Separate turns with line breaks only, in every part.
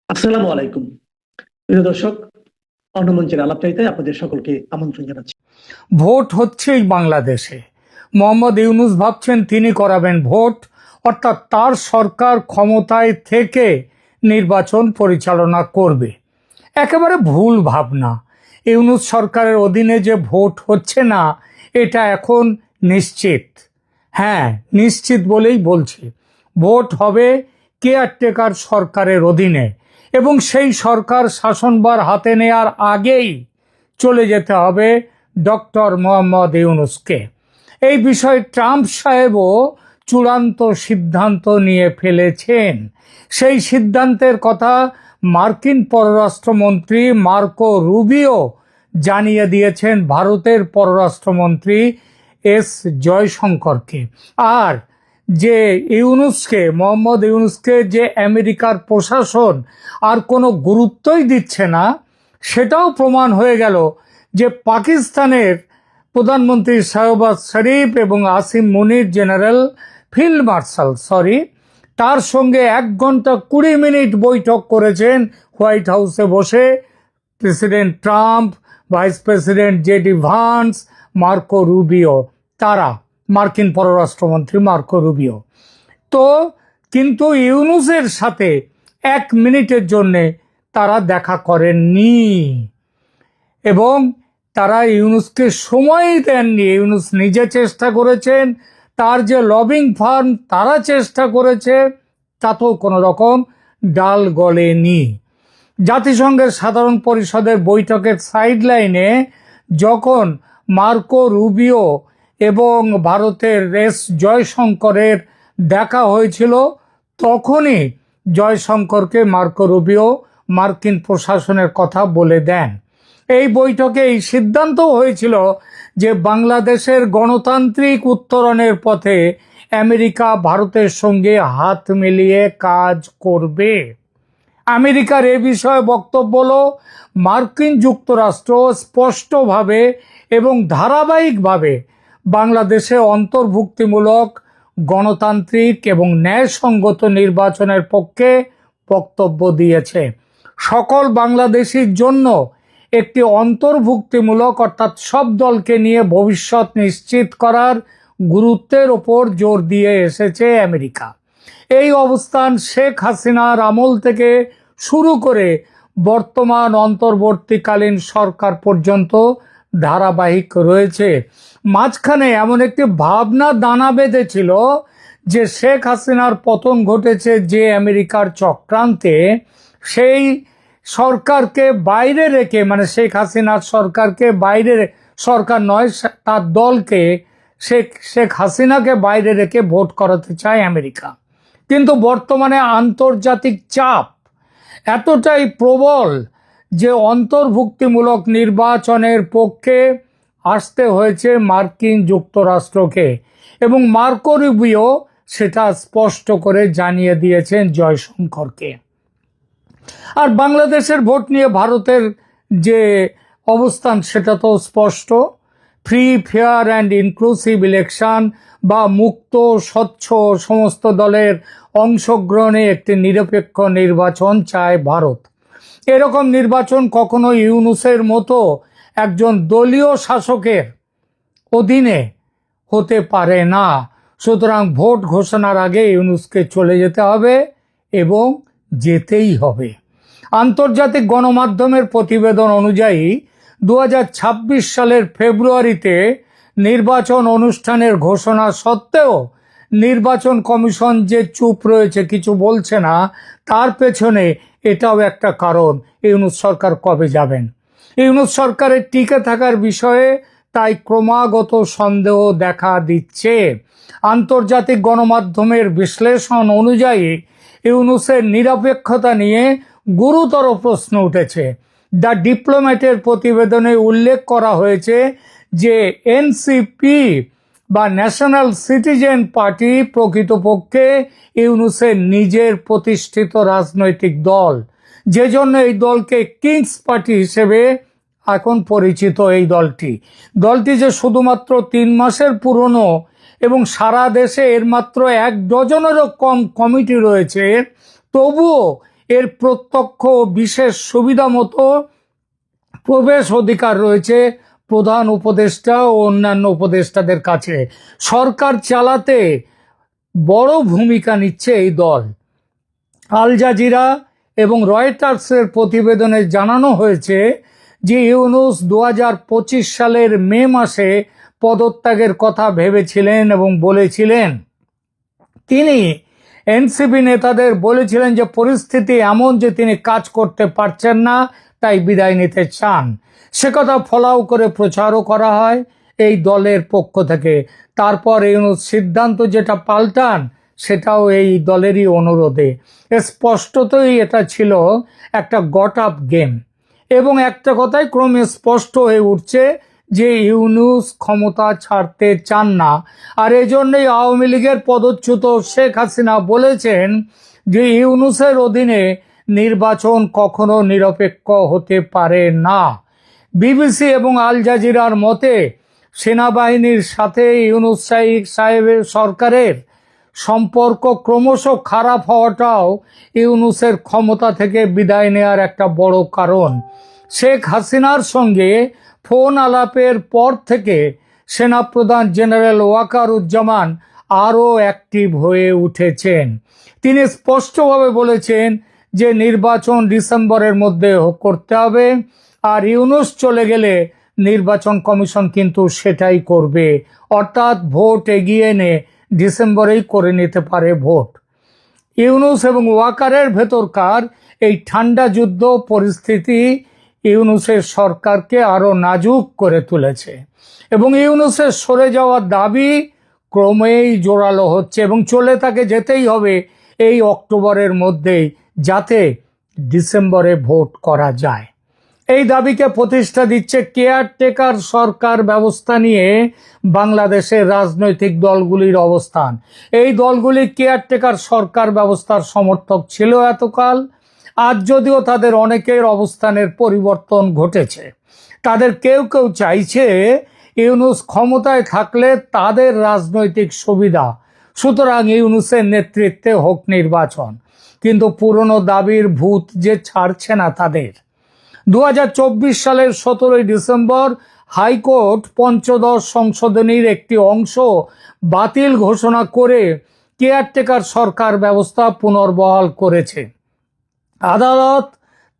আসসালামু আলাইকুম প্রিয় দর্শক, অন্য মঞ্চের আলাপচারিতায় আপনাদের সকলকে আমন্ত্রণ জানাচ্ছি।
ভোট হচ্ছেই বাংলাদেশে। মোহাম্মদ ইউনূস ভাবছেন তিনি করাবেন ভোট, অর্থাৎ তার সরকার ক্ষমতায় থেকে নির্বাচন পরিচালনা করবে। একেবারে ভুল ভাবনা। ইউনূস সরকারের অধীনে যে ভোট হচ্ছে না, এটা এখন নিশ্চিত। হ্যাঁ, নিশ্চিত বলেই বলছি। ভোট হবে কেয়ারটেকার সরকারের অধীনে, এবং সেই সরকার শাসনভার হাতে নেয়ার আগেই চলে যেতে হবে ডক্টর মোহাম্মদ ইউনূসকে। এই বিষয়ে ট্রাম্প সাহেবও চূড়ান্ত সিদ্ধান্ত নিয়ে ফেলেছেন। সেই সিদ্ধান্তের কথা মার্কিন পররাষ্ট্রমন্ত্রী মার্কো রুবিও জানিয়ে দিয়েছেন ভারতের পররাষ্ট্রমন্ত্রী এস জয়শঙ্করকে। আর যে মোহাম্মদ ইউনূসকে যে আমেরিকার প্রশাসন আর কোনো গুরুত্বই দিচ্ছে না, সেটাও প্রমাণ হয়ে গেল যে পাকিস্তানের প্রধানমন্ত্রী শাহবাজ শরীফ এবং আসিম মুনির জেনারেল ফিল্ড মার্শাল তার সঙ্গে 1 ঘন্টা 20 মিনিট বৈঠক করেছেন হোয়াইট হাউসে বসে president Trump, vice president JD Vance, Marco Rubio, তারা মার্কিন পররাষ্ট্রমন্ত্রী মার্কো রুবিও। তো কিন্তু ইউনূসের সাথে 1 মিনিটের জন্যে তারা দেখা করেননি, এবং তারা ইউনূসকে সময় দেননি। ইউনূস নিজে চেষ্টা করেছেন, তার যে লবিং ফার্ম তারা চেষ্টা করেছে, তাতেও কোনো রকম ডাল গলেনি। জাতিসংঘের সাধারণ পরিষদের বৈঠকের সাইডলাইনে যখন মার্কো রুবিও এবং ভারতের এস জয়শঙ্করের দেখা হয়েছিল, তখনই জয়শঙ্করকে মার্কো রুবিও মার্কিন প্রশাসনের কথা বলে দেন। এই বৈঠকে এই সিদ্ধান্ত হয়েছিল যে বাংলাদেশের গণতান্ত্রিক উত্তরণের পথে আমেরিকা ভারতের সঙ্গে হাত মিলিয়ে কাজ করবে। আমেরিকার এ বিষয়ে বক্তব্য হলো, মার্কিন যুক্তরাষ্ট্র স্পষ্টভাবে এবং ধারাবাহিকভাবে বাংলাদেশে অন্তর্ভুক্তিমূলক গণতান্ত্রিক এবং ন্যায়সঙ্গত নির্বাচনের পক্ষে বক্তব্য দিয়েছে। সকল বাংলাদেশির জন্য একটি অন্তর্ভুক্তিমূলক, অর্থাৎ সব দলকে নিয়ে ভবিষ্যৎ নিশ্চিত করার গুরুত্বের ওপর জোর দিয়ে এসেছে আমেরিকা। এই অবস্থান শেখ হাসিনার আমল থেকে শুরু করে বর্তমান অন্তর্বর্তীকালীন সরকার পর্যন্ত ধারাবাহিক রয়েছে। মাঝখানে এমন একটি ভাবনা দানা বেঁধেছিল যে শেখ হাসিনার পতন ঘটেছে যে আমেরিকার চক্রান্তে, সেই সরকারকে বাইরে রেখে, মানে শেখ হাসিনার সরকারকে বাইরে, সরকার নয় তার দলকে, শেখ হাসিনাকে বাইরে রেখে ভোট করাতে চায় আমেরিকা। কিন্তু বর্তমানে আন্তর্জাতিক চাপ এতটাই প্রবল যে অন্তর্ভুক্তিমূলক নির্বাচনের পক্ষে আসতে হয়েছে মার্কিন যুক্তরাষ্ট্রকে, এবং মার্কো রুবিও সেটা স্পষ্ট করে জানিয়ে দিয়েছেন জয়শঙ্করকে। আর বাংলাদেশের ভোট নিয়ে ভারতের যে অবস্থান সেটা তো স্পষ্ট। Free, fair and inclusive election বা মুক্ত, স্বচ্ছ, সমস্ত দলের অংশগ্রহণে একটি নিরপেক্ষ নির্বাচন চায় ভারত। এরকম নির্বাচন কখনো ইউনূসের মতো একজন দলীয় শাসকের অধীনে হতে পারে না। সুতরাং ভোট ঘোষণার আগে ইউনূসকে চলে যেতে হবে, এবং যেতেই হবে। আন্তর্জাতিক গণমাধ্যমের প্রতিবেদন অনুযায়ী 2026 সালের ফেব্রুয়ারিতে নির্বাচন অনুষ্ঠানের ঘোষণা সত্ত্বেও নির্বাচন কমিশন যে চুপ রয়েছে, কিছু বলছে না, তার পেছনে এটাও একটা কারণ। ইউনূস সরকার কবে যাবেন? ইউনূস সরকারের টিকে থাকার বিষয়ে তাই ক্রমাগত সন্দেহ দেখা দিচ্ছে। আন্তর্জাতিক গণমাধ্যমের বিশ্লেষণ অনুযায়ী ইউনূসের নিরপেক্ষতা নিয়ে গুরুতর প্রশ্ন উঠেছে। দ্য ডিপ্লোম্যাটের প্রতিবেদনে উল্লেখ করা হয়েছে যে এনসিপি বা ন্যাশনাল সিটিজেন পার্টি প্রকৃতপক্ষে ইউনূসের নিজের প্রতিষ্ঠিত রাজনৈতিক দল, যে জন্য এই দলকে কিংস পার্টি হিসেবে এখন পরিচিত। এই দলটি যে শুধুমাত্র 3 মাসের পুরনো এবং সারা দেশে এর মাত্র 1 ডজনেরও কম কমিটি রয়েছে, তবুও এর প্রত্যক্ষ ও বিশেষ সুবিধা মতো প্রবেশ অধিকার রয়েছে প্রধান উপদেষ্টা ও অন্যান্য উপদেষ্টাদের কাছে। সরকার চালাতে বড় ভূমিকা নিচ্ছে এই দল। আল জাজিরা এবং রয়টার্সের প্রতিবেদনে জানানো হয়েছে যে ইউনূস 2025 সালের মে মাসে পদত্যাগের কথা ভেবেছিলেন এবং বলেছিলেন। তিনি এনসিপি নেতাদের বলেছিলেন যে পরিস্থিতি এমন যে তিনি কাজ করতে পারছেন না, তাই বিদায় নিতে চান। সে কথা ফলাও করে প্রচারও করা হয় এই দলের পক্ষ থেকে। তারপর ইউনূস সিদ্ধান্ত যেটা পাল্টান, সেটাও এই দলেরই অনুরোধে। স্পষ্টতই এটা ছিল একটা গট আপ গেম। এবং একটা কথাই ক্রমে স্পষ্ট হয়ে উঠছে যে ইউনূস ক্ষমতা ছাড়তে চান না। আর এজন্যই আওয়ামী লীগের পদচ্যুত শেখ হাসিনা বলেছেন যে ইউনূসের অধীনে নির্বাচন কখনো নিরপেক্ষ হতে পারে না। বিবিসি এবং আল জাজিরার মতে সেনাবাহিনীর সাথে ইউনূস সাহেবের সরকারের সম্পর্ক ক্রমশ খারাপ হওয়াটাও ইউনূসের ক্ষমতা থেকে বিদায় নেওয়ার একটা বড় কারণ। শেখ হাসিনার সঙ্গে ফোন আলাপের পর থেকে সেনাপ্রধান জেনারেল ওয়াকারুজ্জামান আরও অ্যাক্টিভ হয়ে উঠেছেন। তিনি স্পষ্টভাবে বলেছেন যে নির্বাচন ডিসেম্বরের মধ্যে করতে হবে, আর ইউনূস চলে গেলে নির্বাচন কমিশন কিন্তু সেটাই করবে, অর্থাৎ ভোট এগিয়ে এনে ডিসেম্বরেই করে নিতে পারে ভোট। ইউনূস এবং ওয়াকারের ভেতরকার এই ঠান্ডা যুদ্ধ পরিস্থিতি ইউনূসের সরকারকে আরো নাজুক করে তুলেছে এবং ইউনূসের সরে যাওয়ার দাবি ক্রমেই জোরালো হচ্ছে এবং চলে তাকে যেতেই হবে এই অক্টোবরের মধ্যেই, যাতে ডিসেম্বরে ভোট করা যায়। এই দাবিকে প্রতিষ্ঠা দিচ্ছে কেয়ারটেকার সরকার ব্যবস্থা নিয়ে বাংলাদেশের রাজনৈতিক দলগুলির অবস্থান। এই দলগুলি কেয়ারটেকার সরকার ব্যবস্থার সমর্থক ছিল এতকাল। আজ যদিও তাদের অনেকের অবস্থানের পরিবর্তন ঘটেছে। তাদের কেউ কেউ চাইছে ইউনূস ক্ষমতায় থাকলে তাদের রাজনৈতিক সুবিধা, সুতরাং ইউনূসের নেতৃত্বে হোক নির্বাচন। কিন্তু পুরনো দাবির ভূত যে ছাড়ছে না তাদের। 2024 সালের 17 ডিসেম্বর হাইকোর্ট পঞ্চদশ সংশোধনীর একটি অংশ বাতিল ঘোষণা করে কেয়ারটেকার সরকার ব্যবস্থা পুনর্বহাল করেছে। আদালত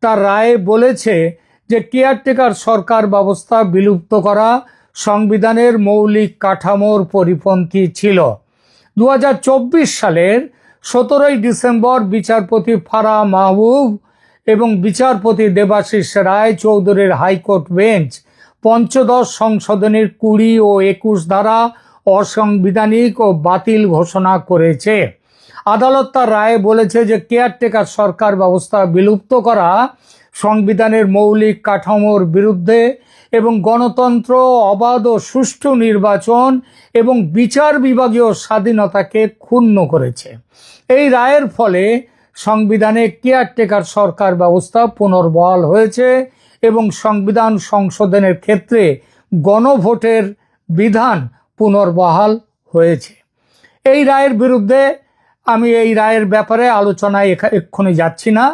তার রায়ে বলেছে যে কেয়ারটেকার সরকার ব্যবস্থা বিলুপ্ত করা সংবিধানের মৌলিক কাঠামোর পরিপন্থী ছিল। 2024 সালের 17 ডিসেম্বর বিচারপতি ফারাহ মাহবুব এবং বিচারপতি দেবাশিস রায় চৌধুরীর হাইকোর্ট বেঞ্চ পঞ্চদশ সংশোধনীর 20 ও 21 ধারা অসাংবিধানিক ও বাতিল ঘোষণা করেছে। আদালত তার রায়ে বলেছে যে কেয়ারটেকার সরকার ব্যবস্থা বিলুপ্ত করা সংবিধানের মৌলিক কাঠামোর বিরুদ্ধে এবং গণতন্ত্র, অবাধ ও সুষ্ঠু নির্বাচন এবং বিচার বিভাগীয় স্বাধীনতাকে ক্ষুণ্ণ করেছে। এই রায়ের ফলে সংবিধানে কেয়ারটেকার সরকার ব্যবস্থা পুনর্বহাল হয়েছে এবং সংবিধান সংশোধনের ক্ষেত্রে গণভোটের বিধান পুনর্বহাল হয়েছে। এই রায়ের বিরুদ্ধে আমি এই রায়ের ব্যাপারে আলোচনায় এক্ষুনি যাচ্ছি না,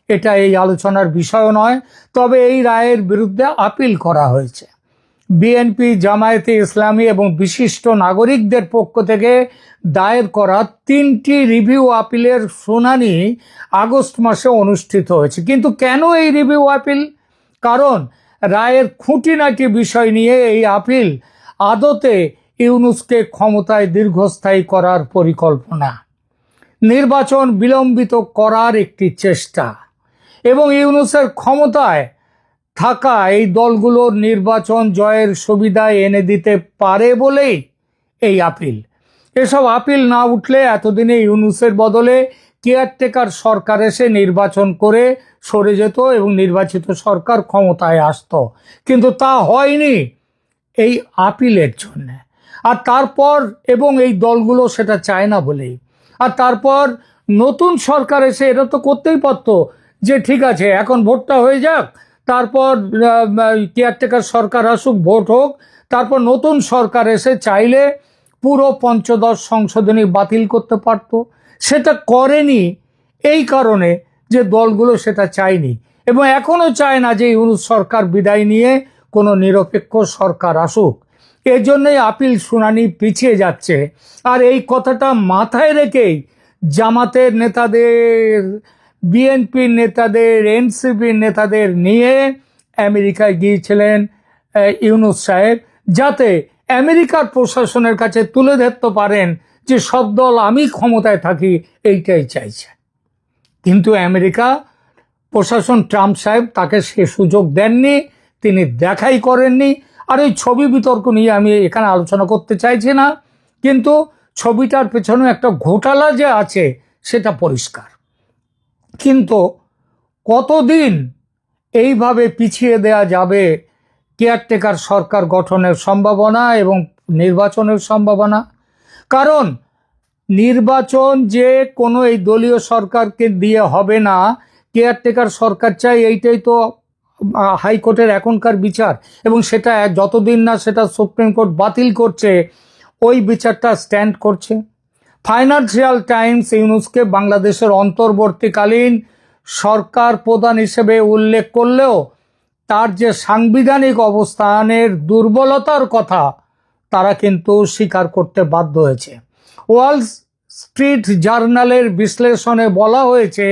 এটা এই আলোচনার বিষয় নয়। তবে এই রায়ের বিরুদ্ধে আপিল করা হয়েছে। বিএনপি, জামায়াতে ইসলামী এবং বিশিষ্ট নাগরিকদের পক্ষ থেকে দায়ের করা 3টি রিভিউ আপিলের শুনানি আগস্ট মাসে অনুষ্ঠিত হয়েছে। কিন্তু কেন এই রিভিউ আপিল? কারণ রায়ের খুঁটিনাটি বিষয় নিয়ে এই আপিল আদতে ইউনূসকে ক্ষমতায় দীর্ঘস্থায়ী করার পরিকল্পনা, নির্বাচন বিলম্বিত করার একটি চেষ্টা এবং ইউনূসের ক্ষমতায় থাকা এই দলগুলোর নির্বাচন জয়ের সুবিধা এনে দিতে পারে বলেই এই আপিল। এসব আপিল না উঠলে এতদিনে ইউনূসের বদলে কেয়ারটেকার সরকার এসে নির্বাচন করে সরে যেত এবং নির্বাচিত সরকার ক্ষমতায় আসতো, কিন্তু তা হয়নি এই আপিলের জন্য। আর তারপর এবং এই দলগুলো সেটা চায় না বলেই। আর তারপর নতুন সরকার এসে এটা তো করতেই পারতো যে ঠিক আছে এখন ভোটটা হয়ে যাক, তারপর কেয়ারটেকার সরকার আসুক, ভোট হোক, তারপর নতুন সরকার এসে চাইলে পুরো পঞ্চদশ সংশোধনী বাতিল করতে পারত। সেটা করেনি এই কারণে যে দলগুলো সেটা চায়নি এবং এখনো চায় না যে ইউনূস সরকার বিদায় নিয়ে কোনো নিরপেক্ষ সরকার আসুক। এর জন্যই আপিল শুনানি পিছিয়ে যাচ্ছে। আর এই কথাটা মাথায় রেখেই জামাতের নেতাদের, বিএনপির নেতাদের, এনসিপির নেতাদের নিয়ে আমেরিকায় গিয়েছিলেন ইউনূস সাহেব, যাতে আমেরিকার প্রশাসনের কাছে তুলে ধরতে পারেন যে সব দল আমি ক্ষমতায় থাকি, এইটাই চাইছে। কিন্তু আমেরিকা প্রশাসন, ট্রাম্প সাহেব তাকে সে সুযোগ দেননি, তিনি দেখাই করেননি। আর ওই ছবি বিতর্ক নিয়ে আমি এখানে আলোচনা করতে চাইছি না, কিন্তু ছবিটার পেছনে একটা ঘোটালা যে আছে সেটা পরিষ্কার। কিন্তু কতদিন এইভাবে পিছিয়ে দেয়া যাবে কেয়ারটেকার সরকার গঠনের সম্ভাবনা এবং নির্বাচনের সম্ভাবনা? কারণ নির্বাচন যে কোনো এই দলীয় সরকারকে দিয়ে হবে না, কেয়ারটেকার সরকার চাই, এইটাই তো হাইকোর্টের এখনকার বিচার। এবং সেটা যতদিন না সেটা সুপ্রিম কোর্ট বাতিল করছে, ওই বিচারটা স্ট্যান্ড করছে। ফাইন্যান্সিয়াল টাইমস ইউনূসকে বাংলাদেশের অন্তর্বর্তীকালীন সরকার প্রধান হিসেবে উল্লেখ করলেও তার যে সাংবিধানিক অবস্থানের দুর্বলতার কথা তারা কিন্তু স্বীকার করতে বাধ্য হয়েছে। ওয়াল স্ট্রিট জার্নালের বিশ্লেষণে বলা হয়েছে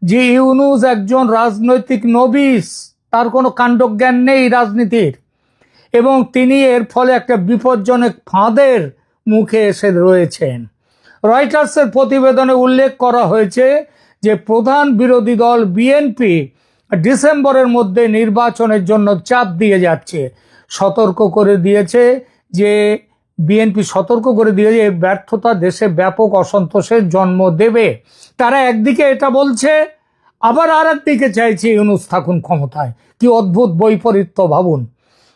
যে ইউনূস একজন রাজনৈতিক নবিশ, তার কোনো কাণ্ডজ্ঞান নেই রাজনীতির, এবং তিনি এর ফলে একটা বিপজ্জনক ফাঁদের মুখে এসে রয়েছেন। রয়টার্সের প্রতিবেদনে উল্লেখ করা হয়েছে যে প্রধান বিরোধী দল বিএনপি ডিসেম্বরের মধ্যে নির্বাচনের জন্য চাপ দিয়ে যাচ্ছে, সতর্ক করে দিয়েছে যে বিএনপি সতর্ক করে দিয়ে যে ব্যর্থতা দেশে ব্যাপক অসন্তোষের জন্ম দেবে। তারা একদিকে এটা বলছে, আবার আর একদিকে চাইছে ইউনূস থাকুন ক্ষমতায়। কি অদ্ভুত বৈপরীত্য ভাবুন।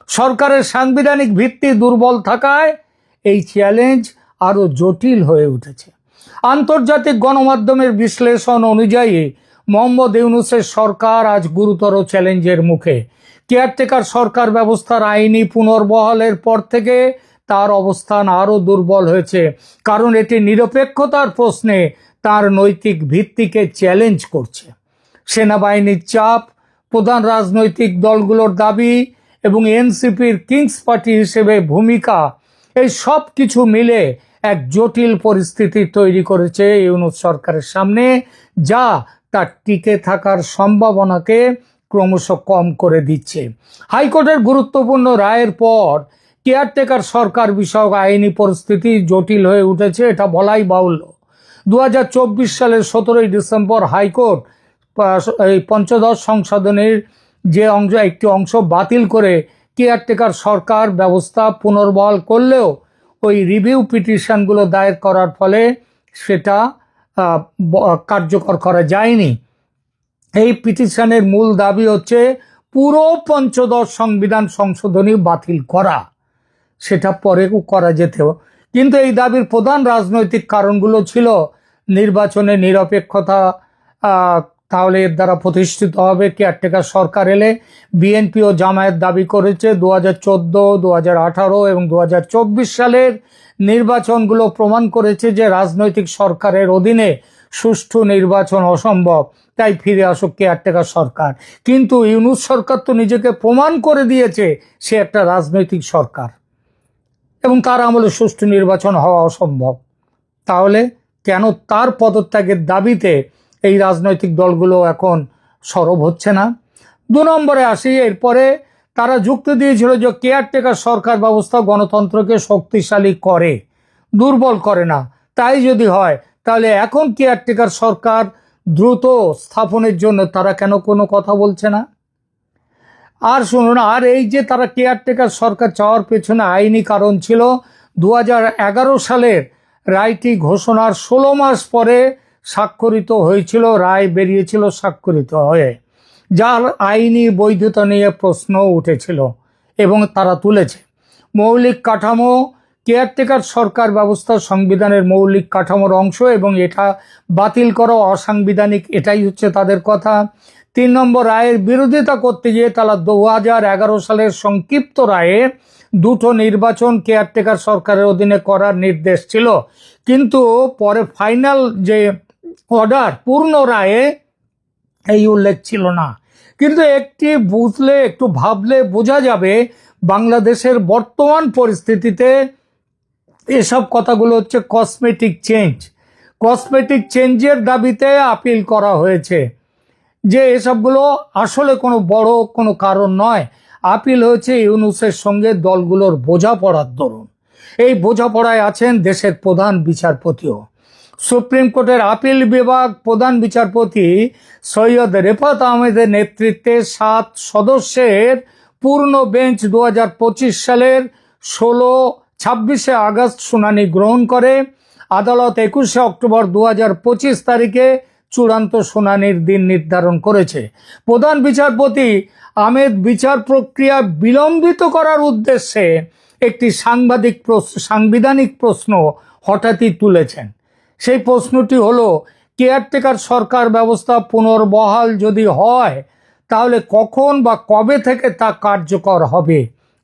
সরকারের সাংবিধানিক ভিত্তি দুর্বল থাকায় এই চ্যালেঞ্জ আরো জটিল হয়ে উঠেছে। আন্তর্জাতিক গণমাধ্যমের বিশ্লেষণ অনুযায়ী মোহাম্মদ ইউনূসের সরকার আজ গুরুতর চ্যালেঞ্জের মুখে। কেয়ারটেকার সরকার ব্যবস্থার আইনি পুনর্বহালের পর থেকে তার অবস্থান আরো দুর্বল হয়েছে, কারণ এটি নিরপেক্ষতার প্রশ্নে তার নৈতিক ভিত্তিকে চ্যালেঞ্জ করছে। সেনাবাহিনীর চাপ, প্রধান রাজনৈতিক দলগুলোর দাবি এবং এনসিপির কিংস পার্টি হিসেবে ভূমিকা, এই সব কিছু মিলে এক জটিল পরিস্থিতি তৈরি করেছে ইউনূস সরকারের সামনে, যা তার টিকে থাকার সম্ভাবনাকে ক্রমশ কম করে দিচ্ছে। হাইকোর্টের গুরুত্বপূর্ণ রায়ের পর কেয়ারটেকার সরকার বিষয়ক আইনি পরিস্থিতি জটিল হয়ে উঠেছে, এটা বলাই বাহুল্য। 2024 সালের 17 ডিসেম্বর হাইকোর্ট এই পঞ্চদশ সংশোধনীর যে একটি অংশ বাতিল করে কেয়ারটেকার সরকার ব্যবস্থা পুনর্বহাল করলেও ওই রিভিউ পিটিশনগুলো দায়ের করার ফলে সেটা কার্যকর করা যায়নি। এই পিটিশনের মূল দাবি হচ্ছে পুরো পঞ্চদশ সংবিধান সংশোধনী বাতিল করা, সেটা পরেও করা যেতেও। কিন্তু এই দাবির প্রধান রাজনৈতিক কারণগুলো ছিল নির্বাচনে নিরপেক্ষতা, তাহলে এর দ্বারা প্রতিষ্ঠিত হবে কেয়ারটেকার সরকার এলে। বিএনপি ও জামায়াত দাবি করেছে 2014, 2018 এবং 2024 সালের নির্বাচনগুলো প্রমাণ করেছে যে রাজনৈতিক সরকারের অধীনে সুষ্ঠু নির্বাচন অসম্ভব, তাই ফিরে আসুক কেয়ারটেকার সরকার। কিন্তু ইউনূস সরকার তো নিজেকে প্রমাণ করে দিয়েছে সে একটা রাজনৈতিক সরকার এবং তার আমলে সুষ্ঠু নির্বাচন হওয়া অসম্ভব। তাহলে কেন তার পদত্যাগের দাবিতে এই রাজনৈতিক দলগুলো এখন সরব হচ্ছে না? 2 নম্বরে আসি। এরপরে তারা যুক্তি দিয়েছিল যে কেয়ারটেকার সরকার ব্যবস্থা গণতন্ত্রকে শক্তিশালী করে, দুর্বল করে না। তাই যদি হয় তাহলে এখন কেয়ারটেকার সরকার দ্রুত স্থাপনের জন্য তারা কেন কোনো কথা বলছে না? আর শুনুন, আর এই যে তারা কেয়ারটেকার সরকার চাওয়ার পেছনে আইনি কারণ ছিল 2011 সালের রায়টি ঘোষণার 16 মাস পরে স্বাক্ষরিত হয়েছিল, রায় বেরিয়েছিল স্বাক্ষরিত হয়ে, যার আইনি বৈধতা নিয়ে প্রশ্ন উঠেছিল এবং তারা তুলেছে। মৌলিক কাঠামো, কেয়ারটেকার সরকার ব্যবস্থা সংবিধানের মৌলিক কাঠামোর অংশ এবং এটা বাতিল করা অসাংবিধানিক, এটাই হচ্ছে তাদের কথা। 3 নম্বর, রায়ের বিরোধিতা করতে গিয়ে তারা 2011 সালের সংক্ষিপ্ত রায়ে 2টো নির্বাচন কেয়ারটেকার সরকারের অধীনে করার নির্দেশ ছিল, কিন্তু পরে ফাইনাল যে অর্ডার, পূর্ণ রায়ে এই উল্লেখ ছিল না। কিন্তু একটি বুঝলে, একটু ভাবলে বোঝা যাবে বাংলাদেশের বর্তমান পরিস্থিতিতে এসব কথাগুলো হচ্ছে কসমেটিক চেঞ্জ। কসমেটিক চেঞ্জের দাবিতে আপিল করা হয়েছে, যে এসবগুলো আসলে কোনো বড় কোনো কারণ নয়। আপিল হয়েছে ইউনূসের সঙ্গে দলগুলোর বোঝাপড়ার দরুন। এই বোঝাপড়ায় আছেন দেশের প্রধান বিচারপতিও। সুপ্রিম কোর্টের আপিল বিভাগ প্রধান বিচারপতি সৈয়দ রেফাত আহমেদের নেতৃত্বে 7 সদস্যের পূর্ণ বেঞ্চ 2025 সালের 26শে আগস্ট শুনানি গ্রহণ করে। আদালত 21শে অক্টোবর 2025 তারিখে চূড়ান্ত শুনানির দিন নির্ধারণ করেছে। প্রধান বিচারপতি আহমেদ বিচার প্রক্রিয়া বিলম্বিত করার উদ্দেশ্যে একটি সাংবিধানিক প্রশ্ন হঠাৎই তুলেছেন। সেই প্রশ্নটি হলো, কেয়ারটেকার সরকার ব্যবস্থা পুনর্বহাল যদি হয় তাহলে কখন বা কবে থেকে তা কার্যকর হবে?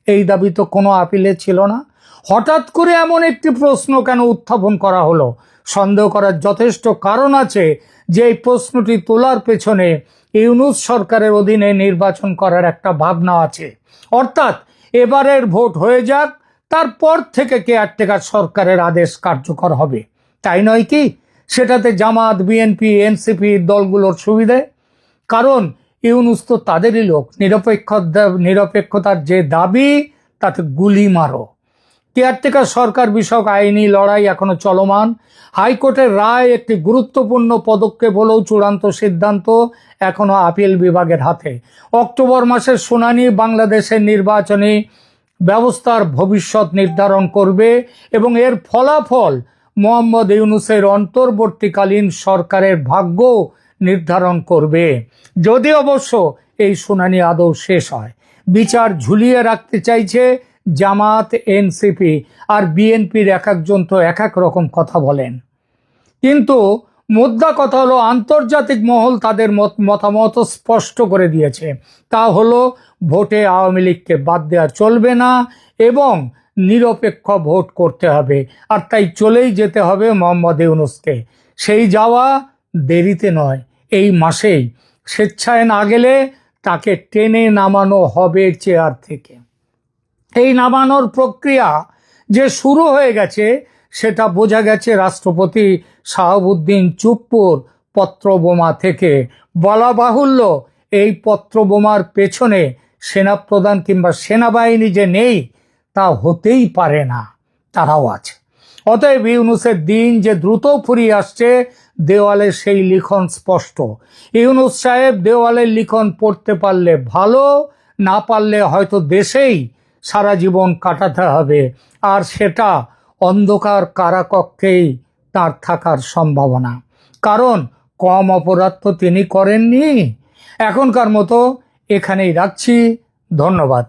এই দাবি তো কোনো আপিলে ছিল না। হঠাৎ করে এমন একটি প্রশ্ন কেন উত্থাপন করা হলো? সন্দেহ করার যথেষ্ট কারণ আছে যে এই প্রশ্নটি তোলার পেছনে ইউনূস সরকারের অধীনে নির্বাচন করার একটা ভাবনা আছে। অর্থাৎ এবারের ভোট হয়ে যাক, তারপর থেকে কেয়ারটেকার সরকারের আদেশ কার্যকর হবে, তাই নয় কি? সেটাতে জামাত, বিএনপি, এনসিপি দলগুলোর সুবিধে। কারণ ইউনূস তো তাদেরই লোক। নিরপেক্ষতার যে দাবি, তাতে গুলি মারো। কেয়ারটেকার সরকার বিষয়ক আইনি লড়াই এখনো চলমান। হাইকোর্টের রায় একটি গুরুত্বপূর্ণ পদক্ষেপ হলেও চূড়ান্ত সিদ্ধান্ত এখনো আপিল বিভাগের হাতে। অক্টোবর মাসের শুনানি বাংলাদেশের নির্বাচনী ব্যবস্থার ভবিষ্যৎ নির্ধারণ করবে এবং এর ফলাফল মোহাম্মদ ইউনূসের অন্তর্বর্তীকালীন সরকারের ভাগ্য নির্ধারণ করবে, যদি অবশ্য এই শুনানি আদৌ শেষ হয়। বিচার ঝুলিয়ে রাখতে চাইছে জামাত, এনসিপি আর বিএনপির এক একজন তো এক এক রকম কথা বলেন। কিন্তু মোদ্দা কথা হলো, আন্তর্জাতিক মহল তাদের মতামত স্পষ্ট করে দিয়েছে। তা হলো, ভোটে আওয়ামী লীগকে বাদ দেওয়া চলবে না এবং নিরপেক্ষ ভোট করতে হবে। আর তাই চলেই যেতে হবে মোহাম্মদ ইউনূসকে। সেই যাওয়া দেরিতে নয়, এই মাসেই। স্বেচ্ছায় না গেলে তাকে টেনে নামানো হবে চেয়ার থেকে। এই নামানোর প্রক্রিয়া যে শুরু হয়ে গেছে সেটা বোঝা গেছে রাষ্ট্রপতি শাহাবুদ্দিন চুপ্পুর পত্রবোমা থেকে। বলা বাহুল্য, এই পত্রবোমার পেছনে সেনাপ্রধান কিংবা সেনাবাহিনী যে নেই তা হতেই পারে না, তারাও আছে। অতএব ইউনূসের দিন যে দ্রুত ফুরিয়ে আসছে, দেওয়ালে সেই লিখন স্পষ্ট। ইউনূস সাহেব দেওয়ালের লিখন পড়তে পারলে ভালো, না পারলে হয়তো দেশেই সারা জীবন কাটাতে হবে, আর সেটা অন্ধকার কারাকক্ষেই তার থাকার সম্ভাবনা। কারণ কম অপরাধ তো তিনি করেননি। এখনকার মতো এখানেই রাখছি। ধন্যবাদ।